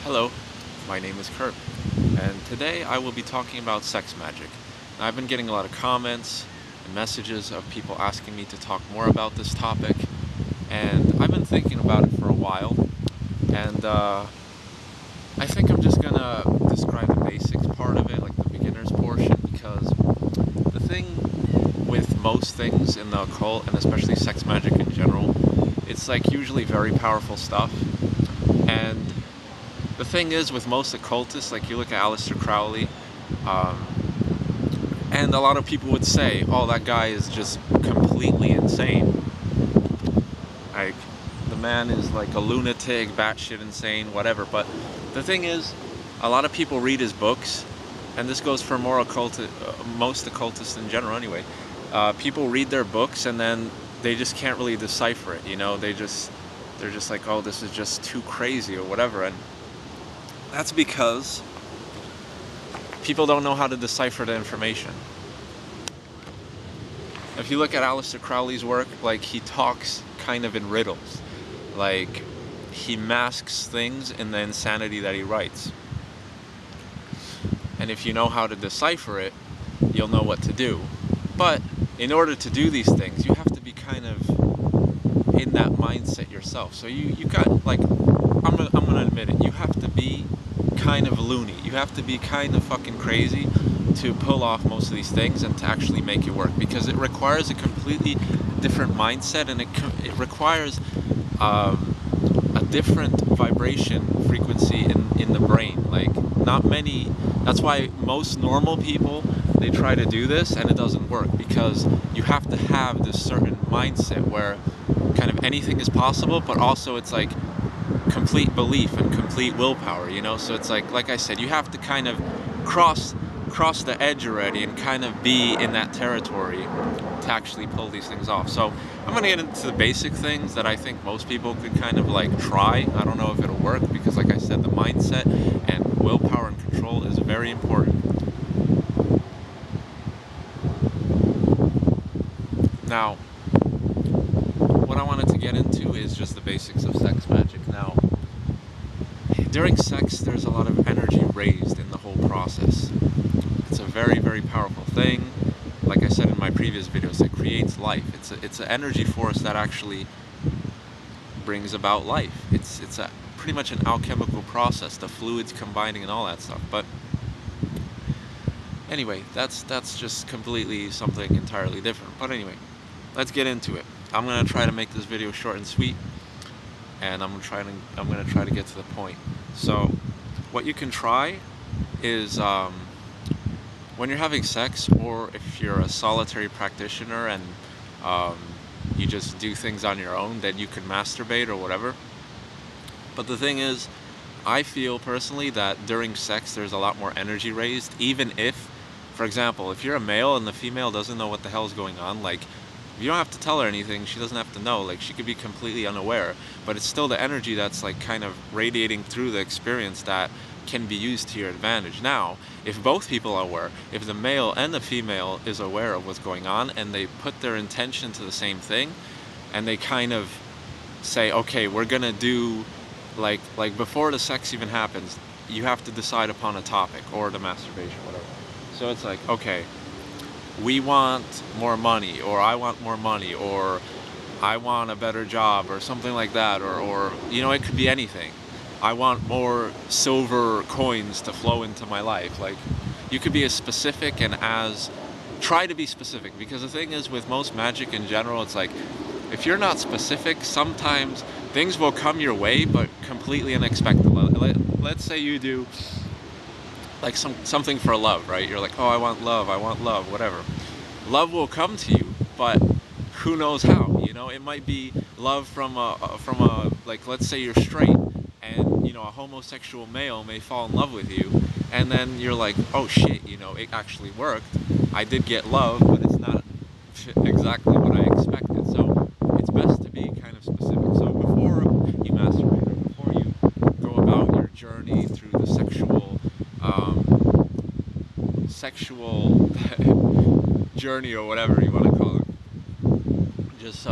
Hello, my name is Kurt, and today I will be talking about sex magic. Now, I've been getting a lot of comments and messages of people asking me to talk more about this topic, and I've been thinking about it for a while, and I think I'm just gonna describe the basics part of it, like the beginner's portion, because the thing with most things in the occult, and especially sex magic in general, it's like usually very powerful stuff, and the thing is, with most occultists, like you look at Aleister Crowley, um, and a lot of people would say, oh, that guy is just completely insane. Like, the man is like a lunatic, batshit insane, whatever. But the thing is, a lot of people read his books, and this goes for most occultists in general anyway. People read their books, and then they just can't really decipher it, you know? They're just like, oh, this is just too crazy or whatever. And that's because people don't know how to decipher the information. If you look at Aleister Crowley's work, like, he talks kind of in riddles. Like, he masks things in the insanity that he writes. And if you know how to decipher it, you'll know what to do. But in order to do these things, you have to be kind of in that mindset yourself. So you got, like, I'm gonna admit it, you have to be kind of loony. You have to be kind of fucking crazy to pull off most of these things and to actually make it work, because it requires a completely different mindset, and it requires a different vibration frequency in the brain. Like, not many, that's why most normal people, they try to do this and it doesn't work, because you have to have this certain mindset where kind of anything is possible, but also it's like complete belief and complete willpower, you know? So it's like I said, you have to kind of cross the edge already and kind of be in that territory to actually pull these things off. So I'm going to get into the basic things that I think most people could kind of like try. I don't know if it'll work, because like I said, the mindset and willpower and control is very important. Now, what I wanted to get into is just the basics of sex magic. Now, during sex, there's a lot of energy raised in the whole process. It's a very, very powerful thing. Like I said in my previous videos, it creates life. It's an energy force that actually brings about life. It's pretty much an alchemical process, the fluids combining and all that stuff. But anyway, that's just completely something entirely different. But anyway, let's get into it. I'm gonna try to make this video short and sweet, and I'm gonna try to get to the point. So, what you can try is when you're having sex, or if you're a solitary practitioner and you just do things on your own, then you can masturbate or whatever. But the thing is, I feel personally that during sex there's a lot more energy raised, even if, for example, if you're a male and the female doesn't know what the hell is going on, like, you don't have to tell her anything, she doesn't have to know, like, she could be completely unaware, but it's still the energy that's like kind of radiating through the experience that can be used to your advantage. Now, if both people are aware, if the male and the female is aware of what's going on, and they put their intention to the same thing, and they kind of say, okay, we're gonna do, like before the sex even happens, you have to decide upon a topic, or the masturbation, whatever. So it's like, okay, we want more money, or I want more money, or I want a better job, or something like that, or you know, it could be anything. I want more silver coins to flow into my life. Like, you could be as specific and try to be specific, because the thing is, with most magic in general, it's like, if you're not specific, sometimes things will come your way, but completely unexpected. Let's say you do like something for love, right? You're like, oh, I want love, whatever. Love will come to you, but who knows how? You know, it might be love from a like, let's say you're straight, and you know, a homosexual male may fall in love with you, and then you're like, oh shit, you know, it actually worked. I did get love, but it's not exactly what I expected. So it's best to be kind of specific. So before you masturbate, or before you go about your journey through the sexual journey, or whatever you want to call it, just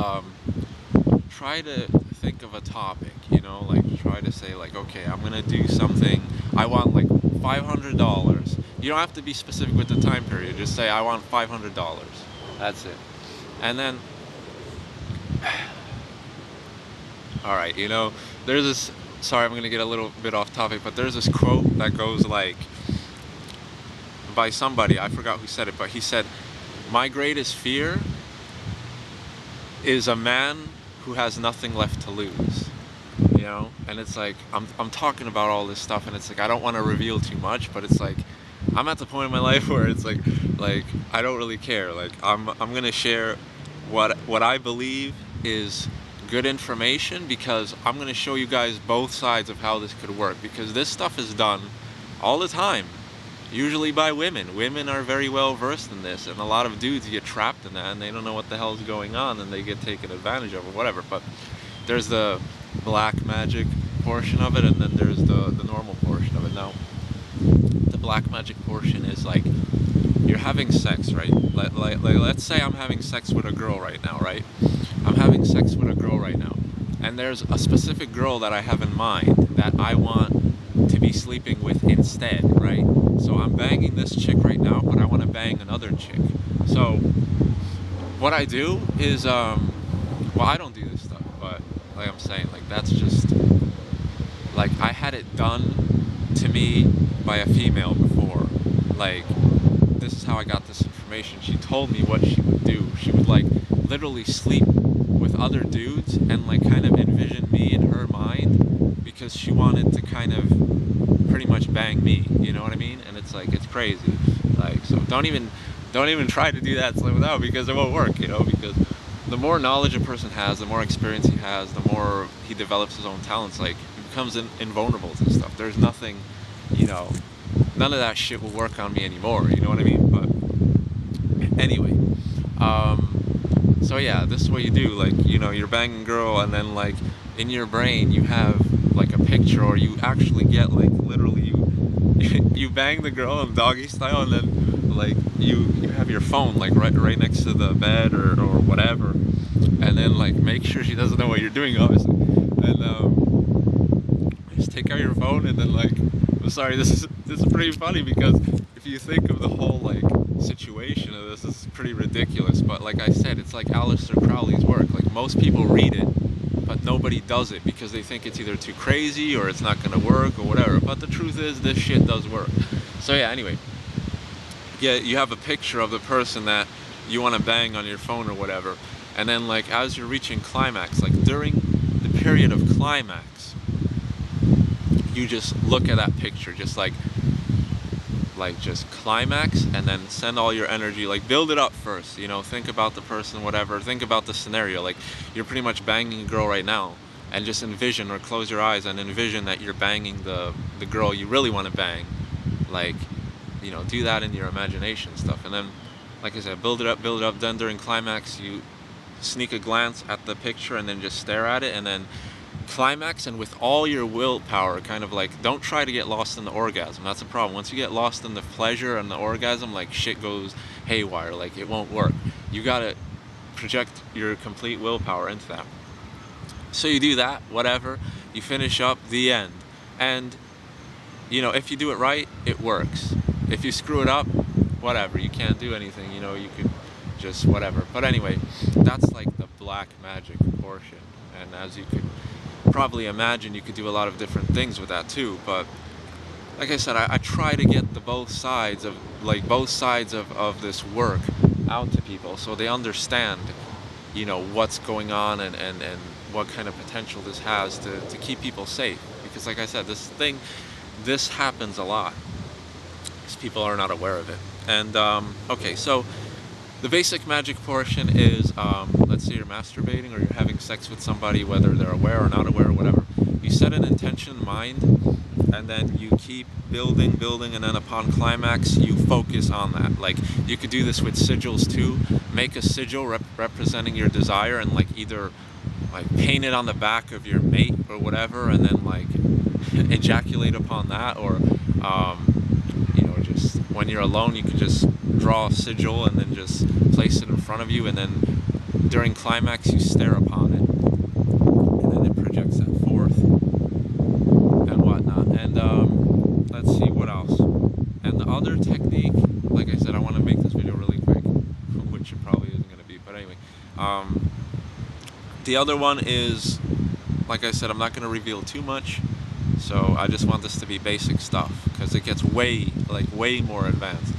try to think of a topic, you know, like try to say like, okay, I'm gonna do something. I want like $500. You don't have to be specific with the time period. Just say I want $500. That's it. And then, all right, you know, there's this. Sorry, I'm gonna get a little bit off topic, but there's this quote that goes like, by somebody, I forgot who said it, but he said, "My greatest fear is a man who has nothing left to lose." You know, and it's like I'm talking about all this stuff, and it's like I don't want to reveal too much, but it's like I'm at the point in my life where it's like I don't really care. Like I'm gonna share what I believe is good information, because I'm gonna show you guys both sides of how this could work, because this stuff is done all the time, usually by women. Women are very well versed in this, and a lot of dudes get trapped in that and they don't know what the hell is going on and they get taken advantage of or whatever. But there's the black magic portion of it, and then there's the normal portion of it. Now, the black magic portion is like you're having sex, right? Like let's say I'm having sex with a girl right now, right? I'm having sex with a girl right now, and there's a specific girl that I have in mind that I want to be sleeping with instead, right? So I'm banging this chick right now, but I want to bang another chick. So what I do is, well, I don't do this stuff, but like I'm saying, like that's just, like I had it done to me by a female before. Like, this is how I got this information. She told me what she would do. She would like literally sleep with other dudes and like kind of envision me in her mind, because she wanted to kind of pretty much bang me, you know what I mean? And it's like, it's crazy. Like, so don't even try to do that without, because it won't work, you know, because the more knowledge a person has, the more experience he has, the more he develops his own talents. Like, he becomes invulnerable to stuff. There's nothing, you know, none of that shit will work on me anymore, you know what I mean? But anyway, so yeah, this is what you do. Like, you know, you're banging a girl, and then like in your brain you have like a picture, or you actually get like literally you bang the girl in doggy style, and then like you have your phone like right next to the bed or whatever, and then like make sure she doesn't know what you're doing, obviously, and just take out your phone, and then like, I'm sorry, this is pretty funny, because if you think of the whole like situation of this is pretty ridiculous, but like I said, it's like Aleister Crowley's work. Like, most people read it, but nobody does it because they think it's either too crazy or it's not gonna work or whatever. But the truth is, this shit does work. So yeah, anyway, yeah, you have a picture of the person that you want to bang on your phone or whatever, and then like as you're reaching climax, like during the period of climax, you just look at that picture, just like just climax, and then send all your energy, like build it up first, you know, think about the person, whatever, think about the scenario, like you're pretty much banging a girl right now, and just envision, or close your eyes and envision that you're banging the girl you really want to bang, like, you know, do that in your imagination stuff, and then, like I said, build it up, then during climax, you sneak a glance at the picture and then just stare at it, and then climax, and with all your willpower, kind of like, don't try to get lost in the orgasm. That's a problem. Once you get lost in the pleasure and the orgasm, like shit goes haywire, like it won't work. You gotta project your complete willpower into that. So you do that, whatever, you finish up, the end. And you know, if you do it right, it works. If you screw it up, whatever, you can't do anything, you know, you could just whatever. But anyway, that's like the black magic portion, and as you could probably imagine, you could do a lot of different things with that too. But like I said, I try to get both sides of this work out to people, so they understand, you know, what's going on, and what kind of potential this has to keep people safe. Because like I said, this happens a lot, because people are not aware of it. And okay, so the basic magic portion is, let's say you're masturbating or you're having sex with somebody, whether they're aware or not aware or whatever. You set an intention in mind, and then you keep building, and then upon climax, you focus on that. Like, you could do this with sigils too. Make a sigil representing your desire, and like either like paint it on the back of your mate or whatever, and then like ejaculate upon that, or you know, just when you're alone, you could just draw a sigil and then just place it in front of you, and then during climax you stare upon it, and then it projects that forth. other technique, like I said, I want to make this video really quick, which it probably isn't going to be, but anyway. The other one is, like I said, I'm not going to reveal too much, so I just want this to be basic stuff, because it gets way more advanced.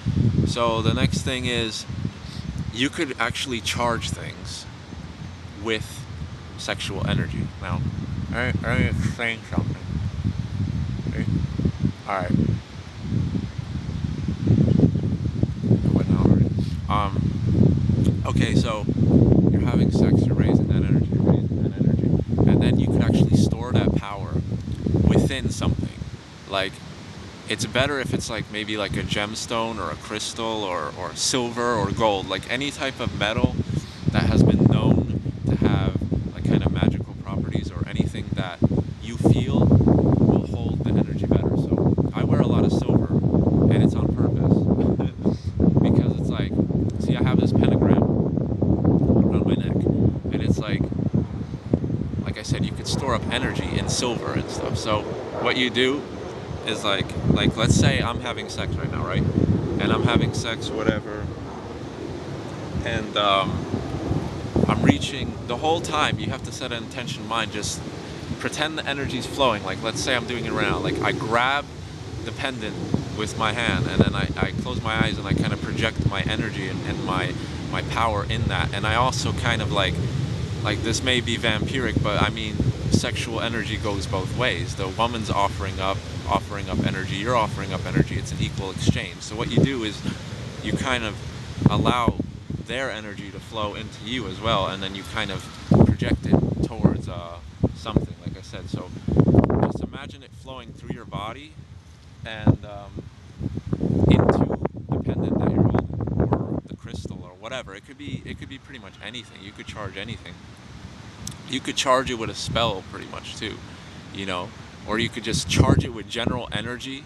So the next thing is, you could actually charge things with sexual energy. Now, let me explain something. Okay? Alright. Okay, so you're having sex, you're raising that energy, and then you could actually store that power within something. Like, it's better if it's like maybe like a gemstone or a crystal or silver or gold, like any type of metal that has been known to have like kind of magical properties, or anything that you feel will hold the energy better. So I wear a lot of silver, and it's on purpose because it's like, see, I have this pentagram around my neck, and it's like I said, you could store up energy in silver and stuff. So what you do is like let's say I'm having sex right now, right? And I'm having sex, whatever, and I'm reaching the whole time. You have to set an intention in mind. Just pretend the energy's flowing. Like, let's say I'm doing it right now. Like, I grab the pendant with my hand, and then I close my eyes, and I kind of project my energy and my power in that. And I also kind of like this may be vampiric, but I mean, sexual energy goes both ways. The woman's offering up energy, you're offering up energy. It's an equal exchange. So what you do is you kind of allow their energy to flow into you as well, and then you kind of project it towards something, like I said. So just imagine it flowing through your body and into the pendant that you're holding, or the crystal, or whatever. It could be pretty much anything. You could charge anything. You could charge it with a spell pretty much too, you know, or you could just charge it with general energy,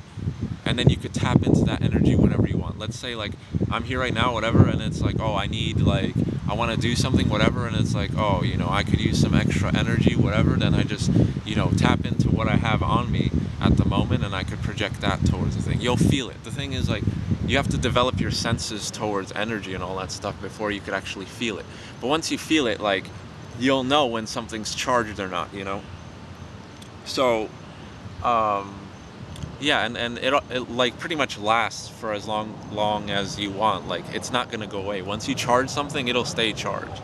and then you could tap into that energy whenever you want. Let's say like I'm here right now, whatever, and it's like, oh, I want to do something, whatever, and it's like, oh, you know, I could use some extra energy, whatever. Then I just, you know, tap into what I have on me at the moment, and I could project that towards the thing. You'll feel it. The thing is, like, you have to develop your senses towards energy and all that stuff before you could actually feel it. But once you feel it, like, you'll know when something's charged or not, you know? So, yeah, and it like pretty much lasts for as long as you want. Like, it's not gonna go away. Once you charge something, it'll stay charged.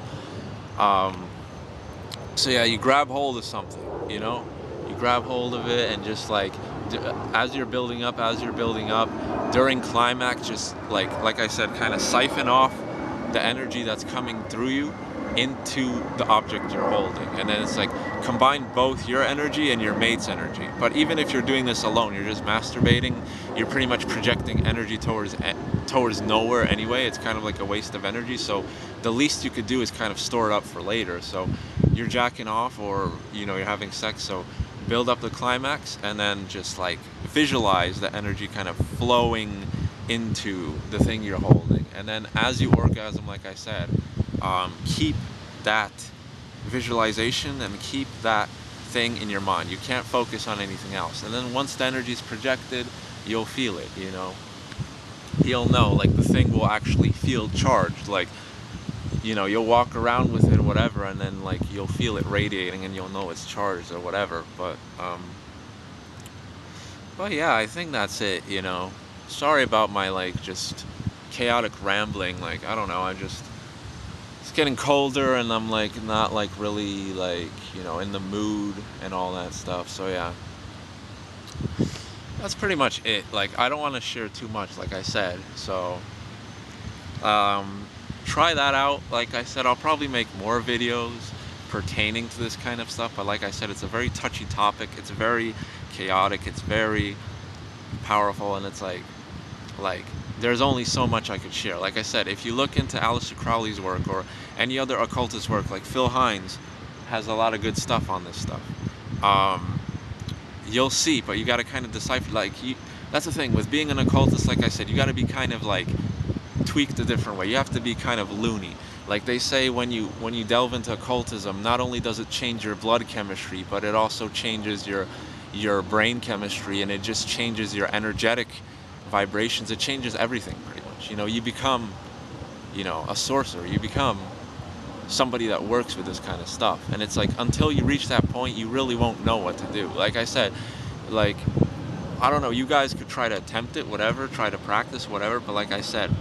So yeah, you grab hold of something, you know? You grab hold of it, and just like, as you're building up, during climax, just like I said, kind of siphon off the energy that's coming through you into the object you're holding, and then it's like combine both your energy and your mate's energy. But even if you're doing this alone, you're just masturbating, you're pretty much projecting energy towards nowhere anyway. It's kind of like a waste of energy. So the least you could do is kind of store it up for later. So you're jacking off, or you know, you're having sex, so build up the climax, and then just like visualize the energy kind of flowing into the thing you're holding. And then as you orgasm, like I said, keep that visualization and keep that thing in your mind. You can't focus on anything else. And then once the energy is projected, you'll feel it, you know? You'll know, like, the thing will actually feel charged. Like, you know, you'll walk around with it or whatever, and then like you'll feel it radiating, and you'll know it's charged or whatever. But yeah, I think that's it, you know? Sorry about my like just chaotic rambling. Like, I don't know, it's getting colder, and I'm like not like really like, you know, in the mood and all that stuff. So yeah, that's pretty much it. Like, I don't want to share too much, like I said. So try that out. Like I said, I'll probably make more videos pertaining to this kind of stuff, but like I said, it's a very touchy topic. It's very chaotic, it's very powerful, and it's like there's only so much I could share. Like I said, if you look into Aleister Crowley's work or any other occultist work, like Phil Hines has a lot of good stuff on this stuff. You'll see, but you got to kind of decipher. Like, that's the thing with being an occultist. Like I said, you got to be kind of like tweaked a different way. You have to be kind of loony. Like they say, when you delve into occultism, not only does it change your blood chemistry, but it also changes your brain chemistry, and it just changes your energetic vibrations, it changes everything pretty much. You know, you become, you know, a sorcerer. You become somebody that works with this kind of stuff. And it's like, until you reach that point, you really won't know what to do. Like I said, like, I don't know, you guys could try to attempt it, whatever, try to practice, whatever, but like I said,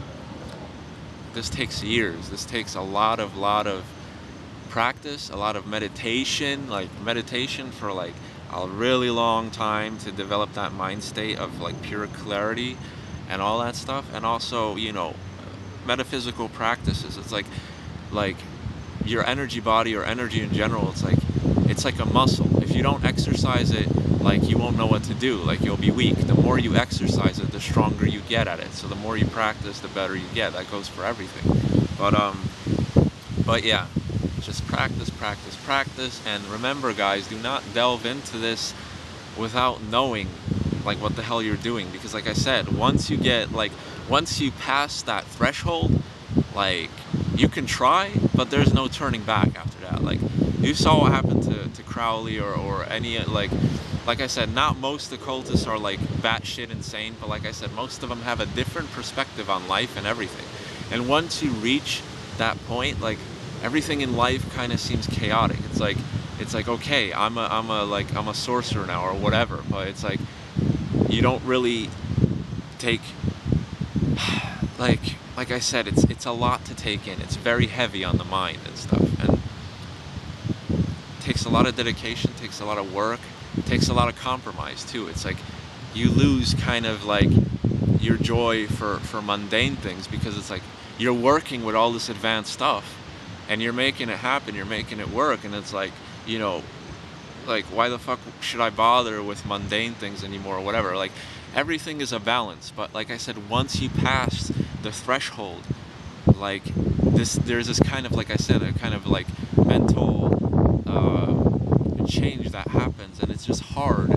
this takes years. This takes a lot of practice, a lot of meditation, like meditation for like a really long time to develop that mind state of like pure clarity and all that stuff. And also, you know, metaphysical practices. It's like your energy body or energy in general, it's like a muscle. If you don't exercise it, like, you won't know what to do. Like, you'll be weak. The more you exercise it, the stronger you get at it. So the more you practice, the better you get. That goes for everything. But yeah, just practice, practice, practice. And remember, guys, do not delve into this without knowing like what the hell you're doing, because like I said, once you pass that threshold, like, you can try, but there's no turning back after that. Like, you saw what happened to Crowley or any, like I said, not most occultists are like batshit insane, but like I said, most of them have a different perspective on life and everything. And once you reach that point, like, everything in life kind of seems chaotic. It's like, okay, I'm a sorcerer now or whatever, but it's like, you don't really take, like I said, it's a lot to take in. It's very heavy on the mind and stuff, and it takes a lot of dedication, takes a lot of work, takes a lot of compromise too. It's like, you lose kind of like your joy for mundane things, because it's like, you're working with all this advanced stuff and you're making it happen, you're making it work, and it's like, you know, like, why the fuck should I bother with mundane things anymore or whatever? Like, everything is a balance. But like I said, once you pass the threshold, like, there's this kind of, like I said, a kind of like mental change that happens, and it's just hard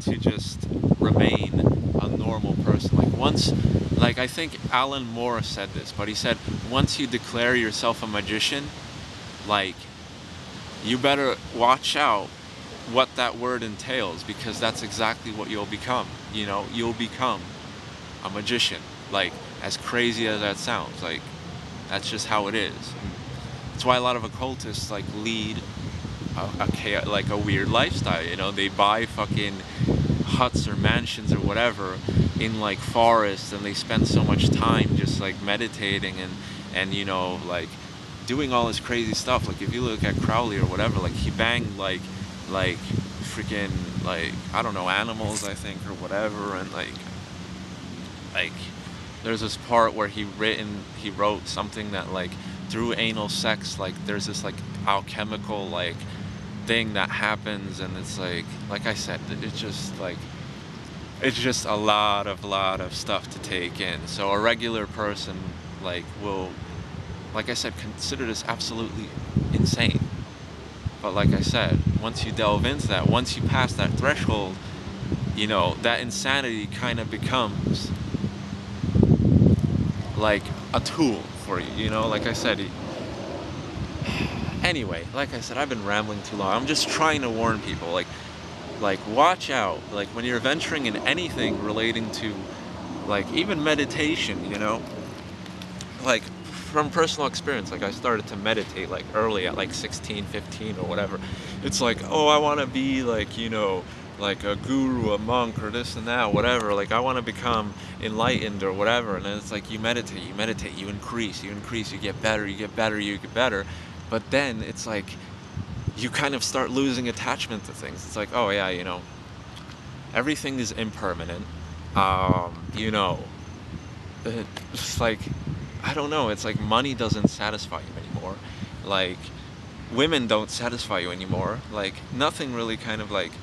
to just remain a normal person. Like, once, like, I think Alan Moore said this, but he said, once you declare yourself a magician, like, you better watch out what that word entails, because that's exactly what you'll become. You know, you'll become a magician. Like, as crazy as that sounds, like, that's just how it is. That's why a lot of occultists like lead a weird lifestyle. You know, they buy fucking huts or mansions or whatever in like forests, and they spend so much time just like meditating and you know, like, doing all this crazy stuff. Like, if you look at Crowley or whatever, like, he banged like freaking, like, I don't know, animals, I think, or whatever. And like there's this part where he wrote something that, like, through anal sex, like, there's this like alchemical like thing that happens, and it's like I said, it's just a lot of stuff to take in. So a regular person, like, will, like I said, consider this absolutely insane. But like I said, once you delve into that, once you pass that threshold, you know, that insanity kind of becomes like a tool for you, you know? Like I said, anyway, like I said, I've been rambling too long. I'm just trying to warn people, like, watch out, like, when you're venturing in anything relating to, like, even meditation, you know? Like, from personal experience, like, I started to meditate, like, early at, like, 16, 15 or whatever. It's like, oh, I want to be, like, you know, like a guru, a monk, or this and that, whatever. Like, I want to become enlightened or whatever. And then it's like, you meditate, you increase, you get better, you get better. But then it's like, you kind of start losing attachment to things. It's like, oh yeah, you know, everything is impermanent. You know, it's like, I don't know, it's like, money doesn't satisfy you anymore. Like, women don't satisfy you anymore. Like, nothing really kind of, like,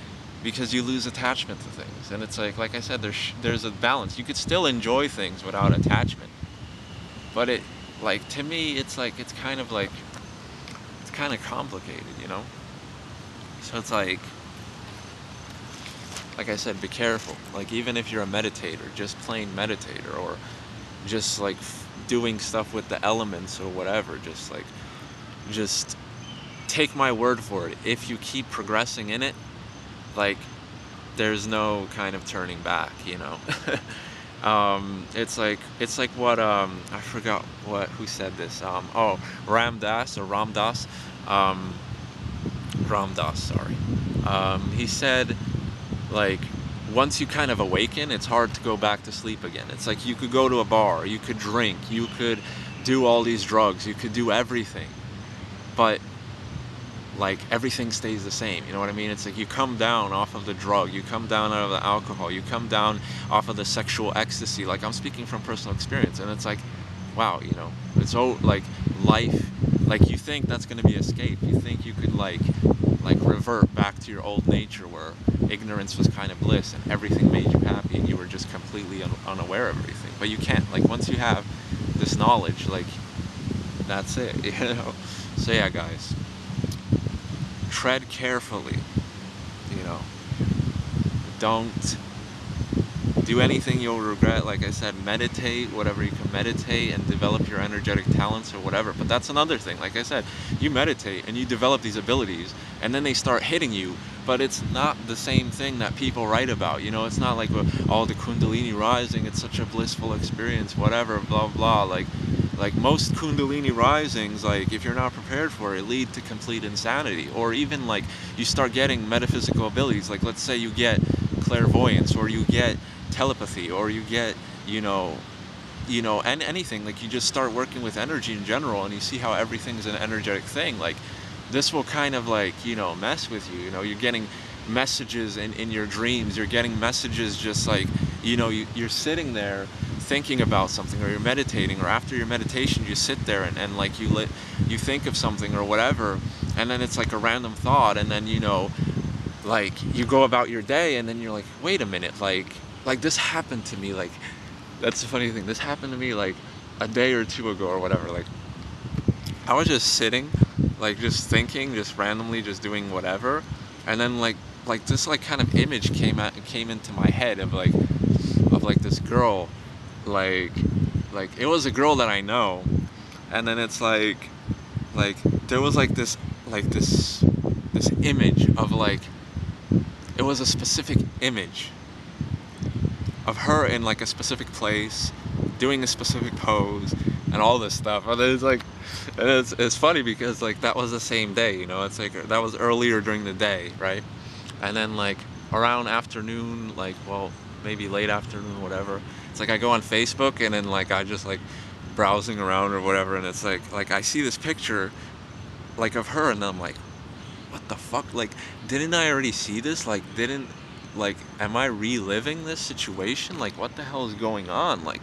because you lose attachment to things. And it's like I said, there's a balance. You could still enjoy things without attachment. But it, like, to me, it's like, it's kind of complicated, you know? So it's like I said, be careful. Like, even if you're a meditator, just plain meditator, or just like doing stuff with the elements or whatever, just take my word for it. If you keep progressing in it, like, there's no kind of turning back, you know? It's like what I forgot what who said this. Oh, Ramdas. Um, Ramdas, sorry. He said, like, once you kind of awaken, it's hard to go back to sleep again. It's like you could go to a bar, you could drink, you could do all these drugs, you could do everything, but like everything stays the same. You know what I mean? It's like you come down off of the drug, you come down out of the alcohol, you come down off of the sexual ecstasy. Like, I'm speaking from personal experience, and it's like, wow, it's like life. Like, you think that's gonna be escape. You think you could like revert back to your old nature where ignorance was kind of bliss and everything made you happy and you were just completely unaware of everything. But you can't. Like, once you have this knowledge, like, that's it. So yeah, guys, tread carefully. you know don't do anything you'll regret. Like I said, meditate, whatever you can meditate, and develop your energetic talents or whatever. But that's another thing. Like I said, you meditate and you develop these abilities, and then they start hitting you, but it's not the same thing that people write about. It's not like, oh, the Kundalini rising, it's such a blissful experience, whatever, blah blah. Like most Kundalini risings, like, if you're not prepared for it, lead to complete insanity. Or even like you start getting metaphysical abilities. Like, let's say you get clairvoyance, or you get telepathy, or you get and anything. Like, you just start working with energy in general, and you see how everything's an energetic thing. Like, this will kind of like mess with you. You're getting messages in your dreams. You're getting messages just like you're sitting there thinking about something, or you're meditating, or after your meditation you sit there and like you think of something or whatever, and then it's like a random thought, and then like you go about your day, and then you're like, wait a minute, like this happened to me. Like, that's the funny thing, this happened to me like a day or two ago or whatever. Like, I was just sitting, like just thinking, just randomly just doing whatever, and then like this like kind of image came into my head of like this girl, like it was a girl that I know, and then it's like there was like this image of like, it was a specific image of her in like a specific place doing a specific pose and all this stuff. And it's like, and it's funny because like that was the same day, it's like that was earlier during the day, right? And then like around afternoon, like, well, maybe late afternoon, whatever, it's like I go on Facebook, and then like I just like browsing around or whatever, and it's like I see this picture like of her, and then I'm like, what the fuck? Like, didn't I already see this? Like, am I reliving this situation? Like, what the hell is going on? Like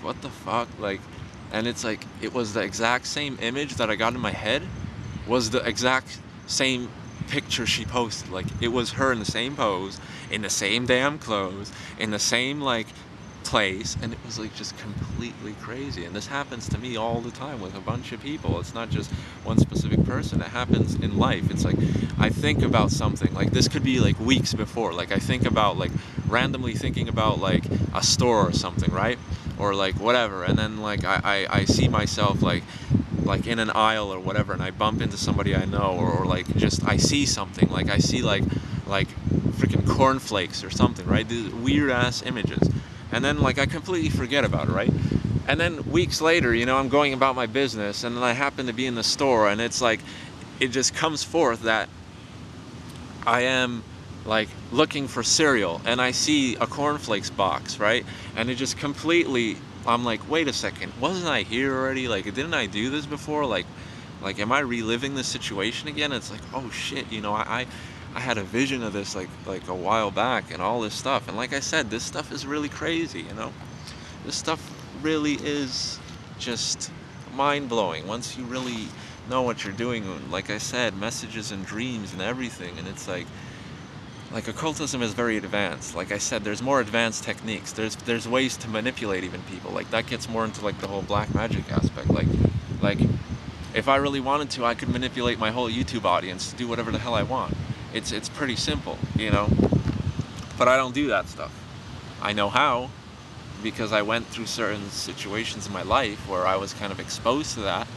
what the fuck? Like, and it's like, it was the exact same image that I got in my head, was the exact same picture she posted. Like, it was her in the same pose, in the same damn clothes, in the same like place, and it was like just completely crazy. And this happens to me all the time with a bunch of people. It's not just one specific person, it happens in life. It's like I think about something, like this could be like weeks before, like I think about like randomly thinking about like a store or something, right? Or like whatever, and then like I see myself like in an aisle or whatever, and I bump into somebody I know, or like just I see something, like I see like freaking cornflakes or something, right? These weird ass images. And then like I completely forget about it, right? And then weeks later, I'm going about my business, and then I happen to be in the store, and it's like it just comes forth that I am like looking for cereal, and I see a cornflakes box, right? And it just completely, I'm like, wait a second, wasn't I here already? Like, didn't I do this before? Like am I reliving this situation again? It's like, oh shit, I had a vision of this like a while back, and all this stuff. And like I said, this stuff is really crazy. This stuff really is just mind-blowing once you really know what you're doing. Like I said, messages and dreams and everything. And it's like occultism is very advanced. Like I said, there's more advanced techniques. There's ways to manipulate even people. Like, that gets more into like the whole black magic aspect. Like if I really wanted to, I could manipulate my whole YouTube audience to do whatever the hell I want. It's pretty simple, but I don't do that stuff. I know how, because I went through certain situations in my life where I was kind of exposed to that,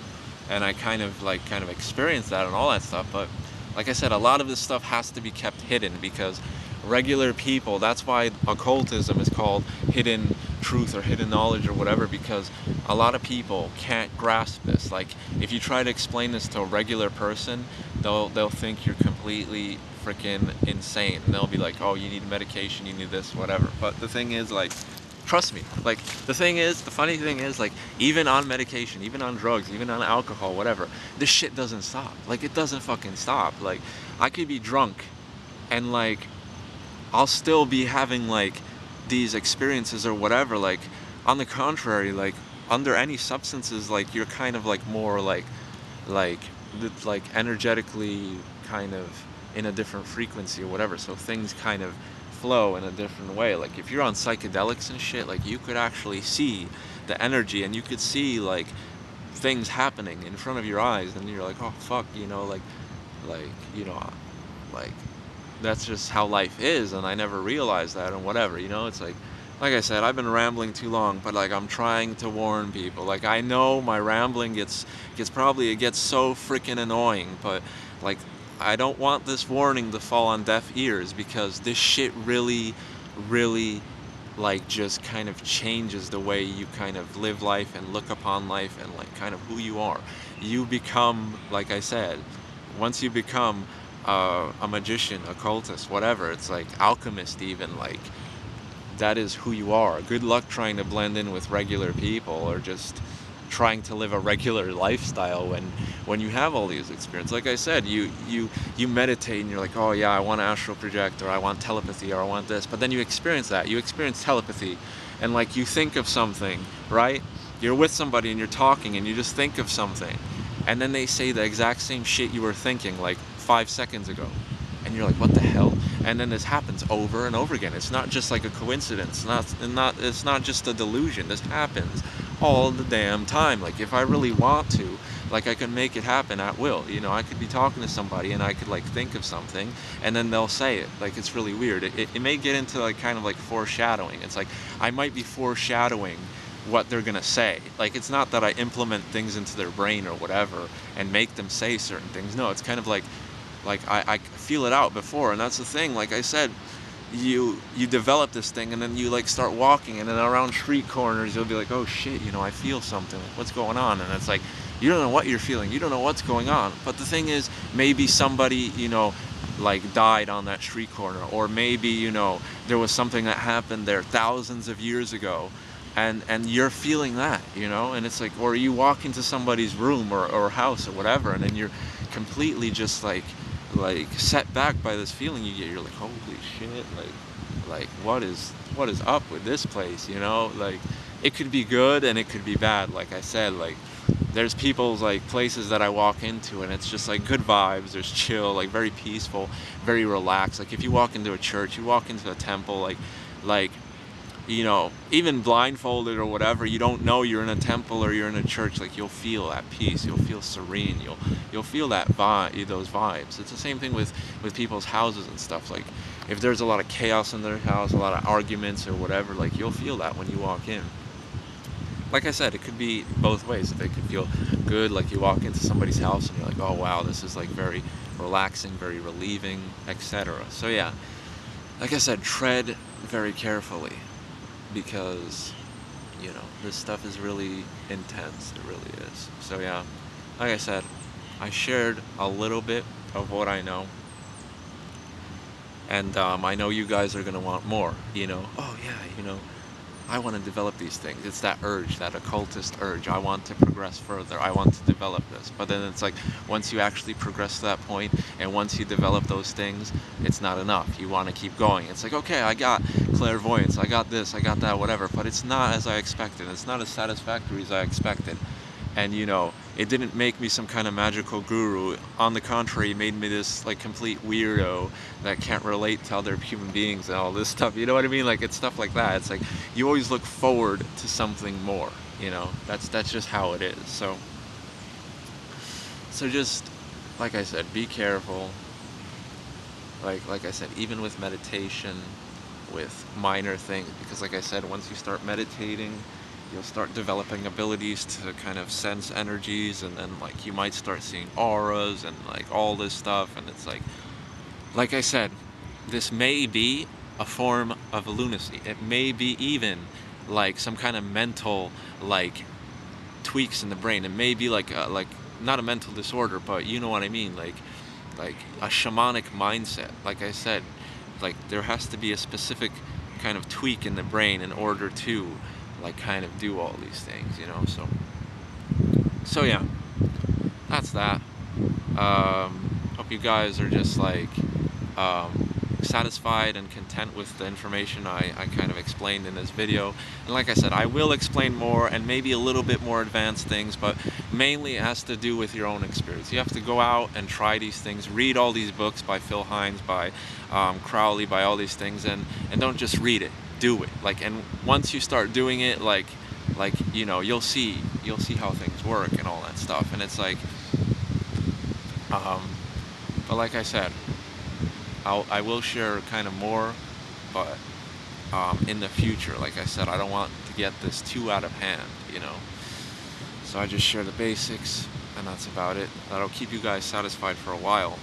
and I kind of experienced that and all that stuff. But like I said, a lot of this stuff has to be kept hidden, because regular people. That's why occultism is called hidden truth or hidden knowledge or whatever, because a lot of people can't grasp this. Like, if you try to explain this to a regular person, they'll think you're completely freaking insane, and they'll be like, oh, you need medication, you need this, whatever. But the thing is, like, trust me, like, the funny thing is, like, even on medication, even on drugs, even on alcohol, whatever, this shit doesn't stop. Like, it doesn't fucking stop. Like, I could be drunk and, like, I'll still be having, like, these experiences or whatever. Like, on the contrary, like, under any substances, like, you're kind of, like, more, like, like, energetically kind of in a different frequency or whatever, so things kind of flow in a different way. Like, if you're on psychedelics and shit, like, you could actually see the energy, and you could see, like, things happening in front of your eyes, and you're like, oh fuck, you know, like, you know, like, that's just how life is, and I never realized that, and whatever, you know. It's like I said, I've been rambling too long, but, like, I'm trying to warn people. Like, I know my rambling gets probably, it gets so freaking annoying, but, like, I don't want this warning to fall on deaf ears, because this shit really, really, like, just kind of changes the way you kind of live life and look upon life, and, like, kind of who you are. You become, like I said, once you become a magician, occultist, whatever, it's like alchemist even, like, that is who you are. Good luck trying to blend in with regular people, or just trying to live a regular lifestyle when you have all these experiences. Like I said, you meditate and you're like, oh yeah, I want to astral project, or I want telepathy, or I want this, but then you experience that. You experience telepathy, and, like, you think of something, right? You're with somebody and you're talking and you just think of something, and then they say the exact same shit you were thinking, like, 5 seconds ago, and you're like, what the hell? And then this happens over and over again. It's not just like a coincidence. It's not just a delusion. This happens all the damn time. Like, if I really want to, like, I can make it happen at will. You know, I could be talking to somebody and I could, like, think of something, and then they'll say it. Like, it's really weird. It may get into, like, kind of like foreshadowing. It's like I might be foreshadowing what they're gonna say. Like, it's not that I implement things into their brain or whatever and make them say certain things. No, it's kind of like I feel it out before. And that's the thing, like I said, you develop this thing, and then you, like, start walking, and then around street corners you'll be like, oh shit, you know, I feel something, what's going on? And it's like, you don't know what you're feeling, you don't know what's going on. But the thing is, maybe somebody, you know, like, died on that street corner, or maybe, you know, there was something that happened there thousands of years ago, and you're feeling that, you know. And it's like, or you walk into somebody's room or house or whatever, and then you're completely just like set back by this feeling you get. You're like, holy shit, like what is up with this place, you know? Like, it could be good and it could be bad. Like I said, like, there's people's, like, places that I walk into, and it's just like good vibes, there's chill, like, very peaceful, very relaxed. Like, if you walk into a church, you walk into a temple, like, you know, even blindfolded or whatever, you don't know you're in a temple or you're in a church, like, you'll feel at peace, you'll feel serene, you'll feel that vibe, those vibes. It's the same thing with people's houses and stuff. Like, if there's a lot of chaos in their house, a lot of arguments or whatever, like, you'll feel that when you walk in. Like I said, it could be both ways. If it could feel good, like you walk into somebody's house and you're like, oh wow, this is, like, very relaxing, very relieving, etc. So yeah, like I said, tread very carefully, because, you know, this stuff is really intense. It really is. So yeah, like I said, I shared a little bit of what I know, and I know you guys are gonna want more, you know. Oh yeah, you know, I want to develop these things. It's that urge, that occultist urge. I want to progress further. I want to develop this. But then it's like, once you actually progress to that point, and once you develop those things, it's not enough. You want to keep going. It's like, okay, I got clairvoyance, I got this, I got that, whatever. But it's not as I expected. It's not as satisfactory as I expected. And, you know, it didn't make me some kind of magical guru. On the contrary, it made me this, like, complete weirdo that can't relate to other human beings and all this stuff. You know what I mean? Like, it's stuff like that. It's like, you always look forward to something more, you know? That's just how it is. So just, like I said, be careful. Like I said, even with meditation, with minor things, because, like I said, once you start meditating, you'll start developing abilities to kind of sense energies, and then, like, you might start seeing auras and, like, all this stuff. And it's like I said, this may be a form of lunacy. It may be even like some kind of mental like tweaks in the brain. It may be like not a mental disorder, but you know what I mean, like a shamanic mindset. Like I said, like there has to be a specific kind of tweak in the brain in order to like kind of do all these things, you know. So yeah, that's that. Hope you guys are just like satisfied and content with the information I kind of explained in this video. And like I said, I will explain more and maybe a little bit more advanced things, but mainly it has to do with your own experience. You have to go out and try these things, read all these books by Phil Hines, by Crowley, by all these things, and don't just read it, do it. Like, and once you start doing it, like you know, you'll see how things work and all that stuff. And it's like but like I said, I will share kind of more, but in the future. Like I said, I don't want to get this too out of hand, you know. So I just share the basics, and that's about it. That'll keep you guys satisfied for a while.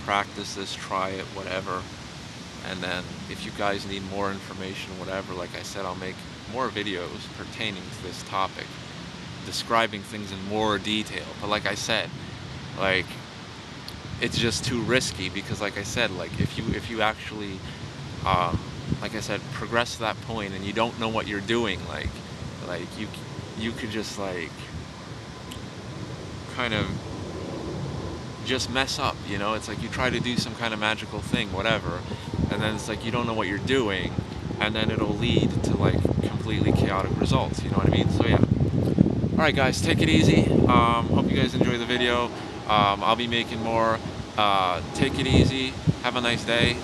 Practice this, try it, whatever. And then if you guys need more information, whatever, like I said, I'll make more videos pertaining to this topic, describing things in more detail. But like I said, like, it's just too risky, because like I said, like if you actually like I said, progress to that point and you don't know what you're doing, like you could just like kind of just mess up, you know. It's like you try to do some kind of magical thing, whatever, and then it's like you don't know what you're doing, and then it'll lead to like completely chaotic results, you know what I mean? So yeah. Alright guys, take it easy. Hope you guys enjoy the video. I'll be making more. Take it easy. Have a nice day.